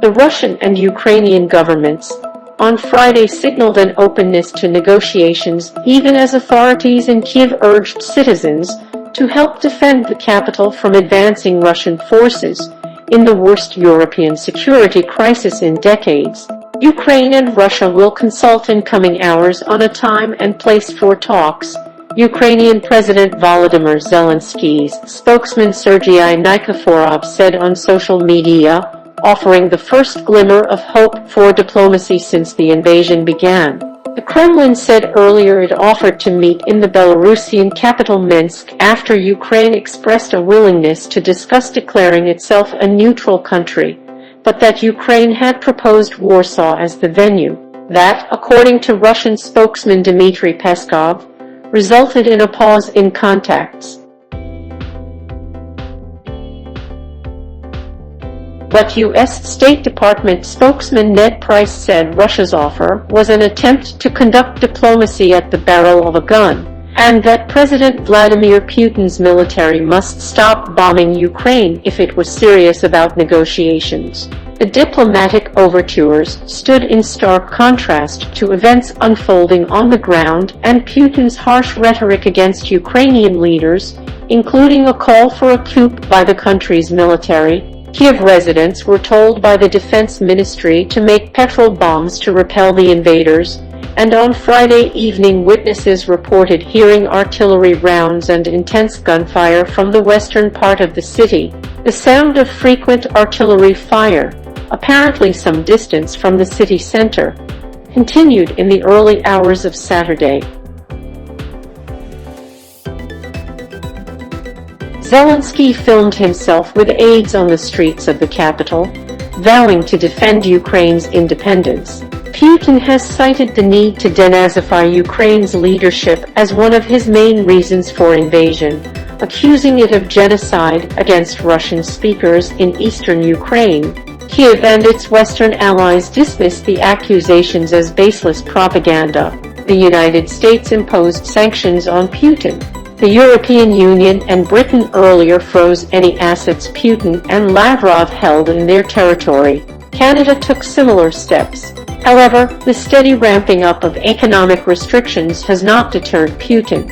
The Russian and Ukrainian governments on Friday signaled an openness to negotiations, even as authorities in Kyiv urged citizens to help defend the capital from advancing Russian forces in the worst European security crisis in decades. Ukraine and Russia will consult in coming hours on a time and place for talks, Ukrainian President Volodymyr Zelensky's spokesman Sergei Nikiforov said on social media, offering the first glimmer of hope for diplomacy since the invasion began. The Kremlin said earlier it offered to meet in the Belarusian capital Minsk after Ukraine expressed a willingness to discuss declaring itself a neutral country, but that Ukraine had proposed Warsaw as the venue. That, according to Russian spokesman Dmitry Peskov, resulted in a pause in contacts. But U.S. State Department spokesman Ned Price said Russia's offer was an attempt to conduct diplomacy at the barrel of a gun, and that President Vladimir Putin's military must stop bombing Ukraine if it was serious about negotiations. The diplomatic overtures stood in stark contrast to events unfolding on the ground and Putin's harsh rhetoric against Ukrainian leaders, including a call for a coup by the country's military. Kyiv residents were told by the Defense Ministry to make petrol bombs to repel the invaders, and on Friday evening witnesses reported hearing artillery rounds and intense gunfire from the western part of the city. The sound of frequent artillery fire, apparently some distance from the city center, continued in the early hours of Saturday. Zelensky filmed himself with aides on the streets of the capital, vowing to defend Ukraine's independence. Putin has cited the need to denazify Ukraine's leadership as one of his main reasons for invasion, accusing it of genocide against Russian speakers in eastern Ukraine. Kyiv and its Western allies dismiss the accusations as baseless propaganda. The United States imposed sanctions on Putin. The European Union and Britain earlier froze any assets Putin and Lavrov held in their territory. Canada took similar steps. However, the steady ramping up of economic restrictions has not deterred Putin.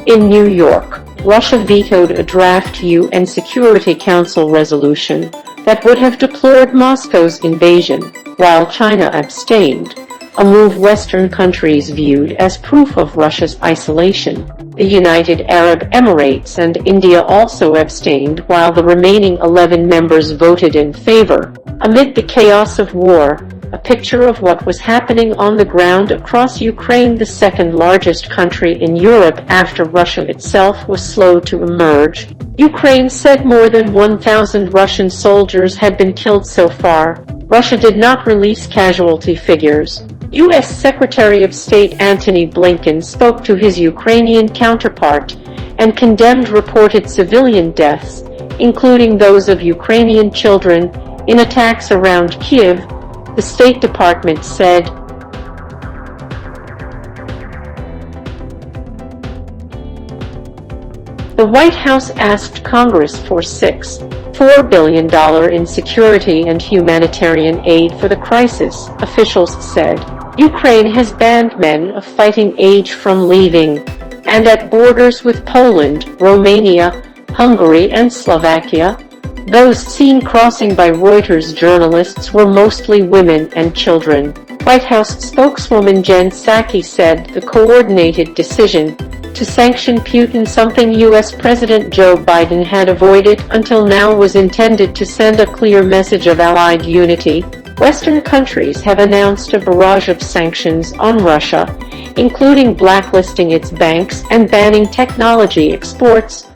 In New York, Russia vetoed a draft UN Security Council resolution that would have deplored Moscow's invasion, while China abstained, a move Western countries viewed as proof of Russia's isolation. The United Arab Emirates and India also abstained, while the remaining 11 members voted in favor. Amid the chaos of war, a picture of what was happening on the ground across Ukraine, the second largest country in Europe after Russia itself, was slow to emerge. Ukraine said more than 1,000 Russian soldiers had been killed so far. Russia did not release casualty figures. U.S. Secretary of State Antony Blinken spoke to his Ukrainian counterpart and condemned reported civilian deaths, including those of Ukrainian children, in attacks around Kyiv, the State Department said. The White House asked Congress for $4 billion in security and humanitarian aid for the crisis, officials said. Ukraine has banned men of fighting age from leaving, and at borders with Poland, Romania, Hungary and Slovakia, those seen crossing by Reuters journalists were mostly women and children. White House spokeswoman Jen Psaki said the coordinated decision to sanction Putin, something U.S. President Joe Biden had avoided until now, was intended to send a clear message of allied unity. Western countries have announced a barrage of sanctions on Russia, including blacklisting its banks and banning technology exports.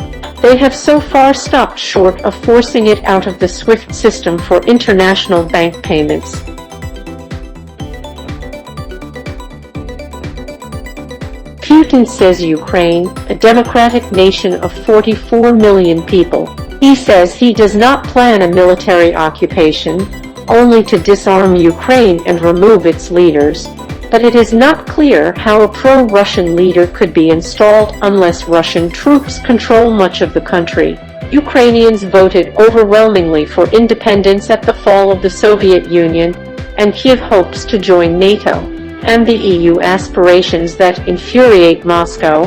They have so far stopped short of forcing it out of the SWIFT system for international bank payments. Putin says Ukraine, a democratic nation of 44 million people. He says he does not plan a military occupation, only to disarm Ukraine and remove its leaders. but it is not clear how a pro-Russian leader could be installed unless Russian troops control much of the country. Ukrainians voted overwhelmingly for independence at the fall of the Soviet Union, and Kyiv hopes to join NATO and the EU, aspirations that infuriate Moscow.